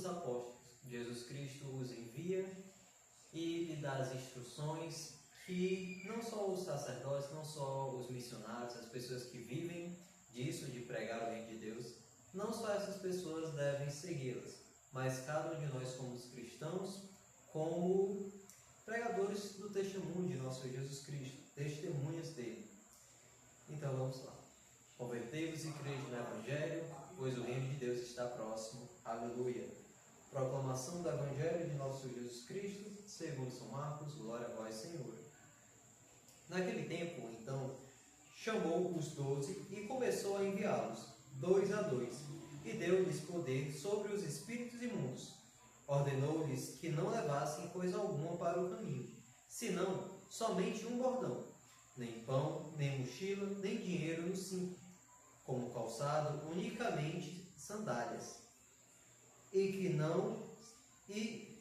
apóstolos. Jesus Cristo os envia e lhe dá as instruções que não só os sacerdotes, não só os missionários, as pessoas que vivem disso, de pregar o reino de Deus, não só essas pessoas devem segui-las, mas cada um de nós como cristãos, como pregadores do testemunho de nosso Senhor Jesus Cristo, testemunhas dele. Então vamos lá. Convertei-vos e crede no Evangelho, pois o reino de Deus está próximo. Aleluia. Proclamação do Evangelho de nosso Senhor Jesus Cristo, segundo São Marcos, glória a vós, Senhor. Naquele tempo, então, chamou os 12 e começou a enviá-los, 2 a 2, e deu-lhes poder sobre os espíritos imundos. Ordenou-lhes que não levassem coisa alguma para o caminho, senão somente um bordão, nem pão, nem mochila, nem dinheiro no cinto, como calçado, unicamente sandálias, e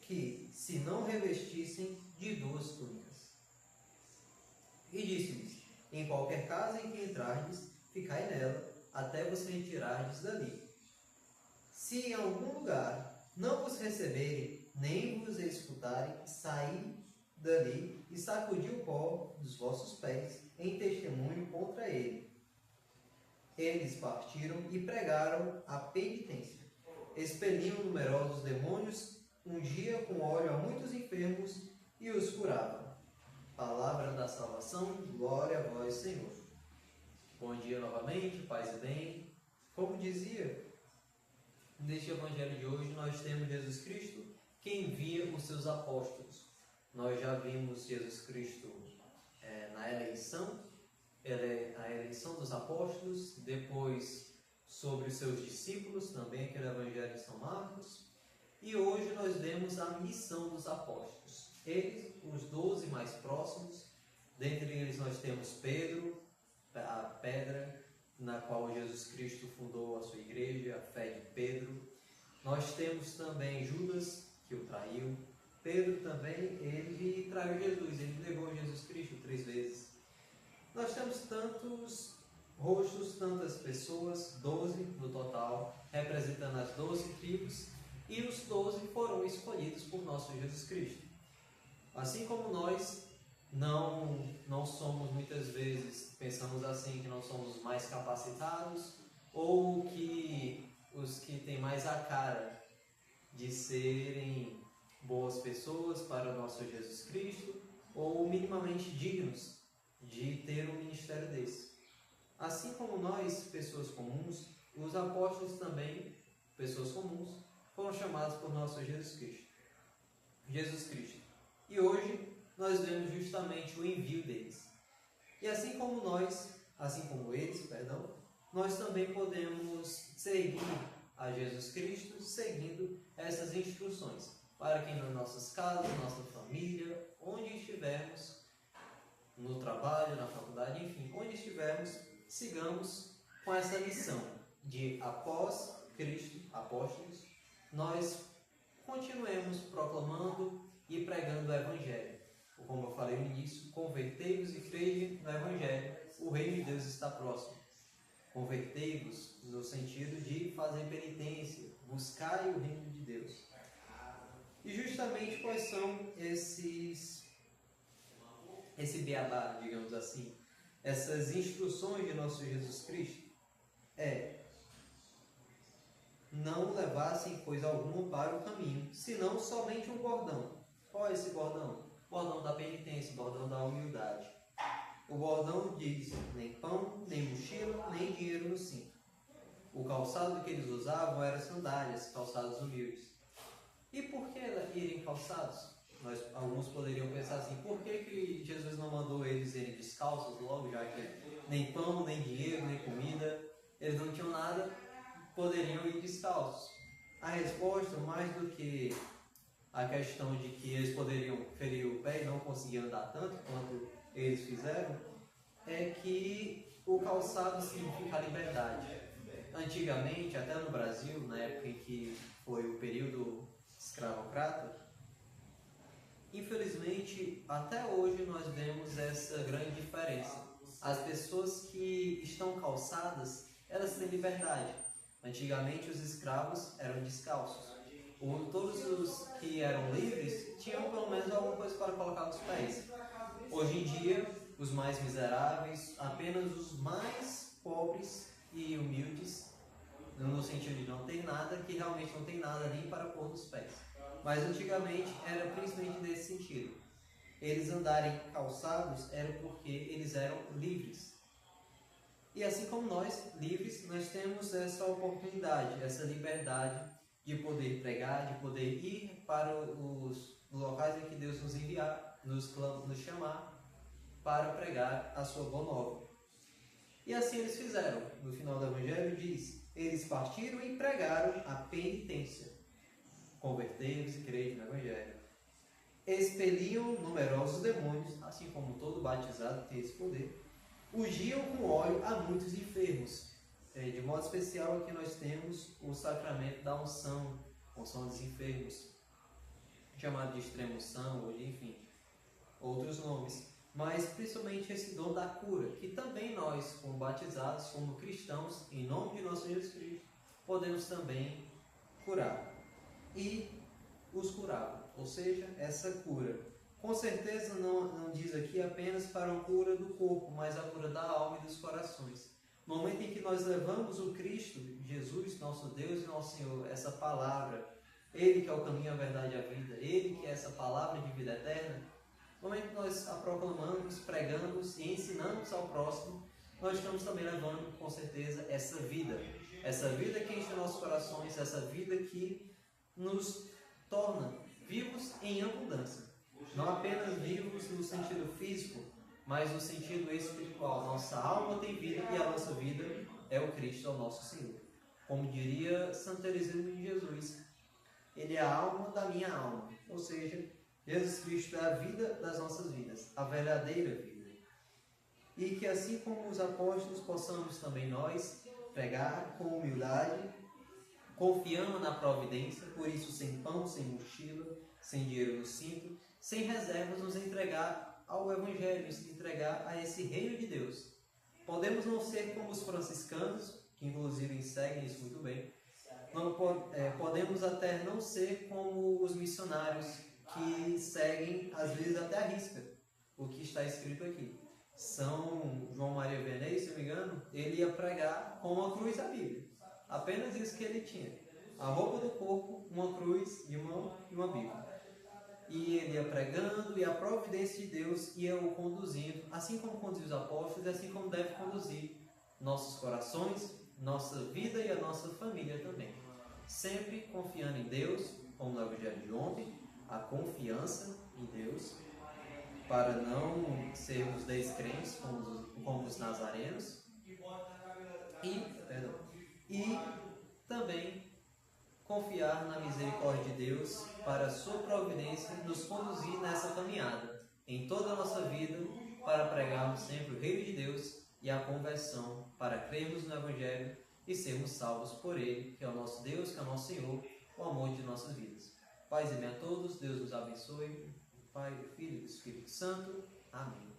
que se não revestissem de 2 túnicas. E disse-lhes: em qualquer casa em que entrardes, ficai nela, até vos retirardes dali. Se em algum lugar não vos receberem, nem vos escutarem, saí dali e sacudi o pó dos vossos pés, em testemunho contra ele. Eles partiram e pregaram a penitência. Expeliam numerosos demônios, ungia com óleo a muitos enfermos e os curava. Palavra da salvação, glória a vós, Senhor. Bom dia novamente, paz e bem. Como dizia, neste Evangelho de hoje nós temos Jesus Cristo que envia os seus apóstolos. Nós já vimos Jesus Cristo na eleição, a eleição dos apóstolos, depois sobre os seus discípulos, também aqui no Evangelho de São Marcos. E hoje nós vemos a missão dos apóstolos. Eles, os 12 mais próximos, dentre eles nós temos Pedro, a pedra na qual Jesus Cristo fundou a sua igreja, a fé de Pedro. Nós temos também Judas, que o traiu. Pedro também, ele traiu Jesus, ele negou Jesus Cristo 3 vezes. Nós temos tantos rostos, tantas pessoas, 12 no total, representando as 12 tribos, e os 12 foram escolhidos por nosso Jesus Cristo. Assim como nós não somos muitas vezes, pensamos assim, que não somos mais capacitados, ou que os que têm mais a cara de serem boas pessoas para o nosso Jesus Cristo, ou minimamente dignos de ter um ministério desse. Assim como nós, pessoas comuns, os apóstolos também, pessoas comuns, foram chamados por nosso Jesus Cristo. E hoje nós vemos justamente o envio deles. E assim como eles, nós também podemos seguir a Jesus Cristo seguindo essas instruções, para que nas nossas casas, nossa família, onde estivermos, no trabalho, na faculdade, enfim, onde estivermos, sigamos com essa missão de, após Cristo, apóstolos, nós continuemos proclamando e pregando o Evangelho. Como eu falei no início, convertei-vos e crede no Evangelho, o reino de Deus está próximo. Convertei-vos no sentido de fazer penitência, buscar o reino de Deus. E justamente quais são esse beabá, digamos assim, essas instruções de nosso Jesus Cristo? Não levassem coisa alguma para o caminho, senão somente um bordão. Qual é esse bordão? Bordão da penitência, bordão da humildade. O bordão diz: nem pão, nem mochila, nem dinheiro no cinto. O calçado que eles usavam era sandálias, calçados humildes. E por que irem calçados? Alguns poderiam pensar assim: por que Jesus não mandou eles irem descalços logo, já que nem pão, nem dinheiro, nem comida, eles não tinham nada, poderiam ir descalços? A resposta, mais do que a questão de que eles poderiam ferir o pé e não conseguiam andar tanto quanto eles fizeram, é que o calçado significa a liberdade. Antigamente, até no Brasil, na época em que foi o período escravocrata, infelizmente, até hoje nós vemos essa grande diferença. As pessoas que estão calçadas, elas têm liberdade. Antigamente, os escravos eram descalços. Todos os que eram livres tinham pelo menos alguma coisa para colocar nos pés. Hoje em dia, os mais miseráveis, apenas os mais pobres e humildes, no sentido de não ter nada, que realmente não tem nada nem para pôr nos pés. Mas antigamente era principalmente nesse sentido. Eles andarem calçados era porque eles eram livres. E assim como nós, livres, nós temos essa oportunidade, essa liberdade de poder pregar, de poder ir para os locais em que Deus nos enviar, nos chamar para pregar a sua boa nova. E assim eles fizeram. No final do Evangelho diz: eles partiram e pregaram a penitência. Convertei-vos e crede no Evangelho. Expeliam numerosos demônios, assim como todo batizado tem esse poder. Ungiam com óleo a muitos enfermos. De modo especial aqui nós temos o sacramento da unção dos enfermos, chamado de extrema-unção, ou enfim, outros nomes. Mas principalmente esse dom da cura, que também nós, como batizados, como cristãos, em nome de nosso Jesus Cristo, podemos também curar. E os curavam, ou seja, essa cura. Com certeza não diz aqui apenas para a cura do corpo, mas a cura da alma e dos corações. No momento em que nós levamos o Cristo, Jesus, nosso Deus e nosso Senhor, essa palavra, Ele que é o caminho, a verdade e a vida, Ele que é essa palavra de vida eterna, no momento que nós a proclamamos, pregamos e ensinamos ao próximo, nós estamos também levando, com certeza, essa vida que enche nossos corações, essa vida que nos torna vivos em abundância. Não apenas vivos no sentido físico, mas no sentido espiritual. Nossa alma tem vida e a nossa vida é o Cristo, é o nosso Senhor. Como diria Santa Teresinha de Jesus, Ele é a alma da minha alma. Ou seja, Jesus Cristo é a vida das nossas vidas, a verdadeira vida. E que assim como os apóstolos, possamos também nós pregar com humildade, confiando na providência, por isso sem pão, sem mochila, sem dinheiro no cinto, sem reservas, nos entregar ao Evangelho, nos entregar a esse reino de Deus. Podemos não ser como os franciscanos, que inclusive seguem isso muito bem, podemos até não ser como os missionários, que seguem, às vezes até a risca, o que está escrito aqui. São João Maria Vianney, se não me engano, ele ia pregar com uma cruz da Bíblia. Apenas isso que ele tinha. A roupa do corpo, uma cruz de mão e uma Bíblia. E ele ia pregando e a providência de Deus ia o conduzindo, assim como conduziu os apóstolos e assim como deve conduzir nossos corações, nossa vida e a nossa família também. Sempre confiando em Deus, como no Evangelho de ontem, a confiança em Deus, para não sermos descrentes como os nazarenos, e também confiar na misericórdia de Deus para a sua providência nos conduzir nessa caminhada, em toda a nossa vida, para pregarmos sempre o reino de Deus e a conversão, para crermos no Evangelho e sermos salvos por Ele, que é o nosso Deus, que é o nosso Senhor, o amor de nossas vidas. Paz e bem a todos, Deus nos abençoe, Pai, Filho e Espírito Santo. Amém.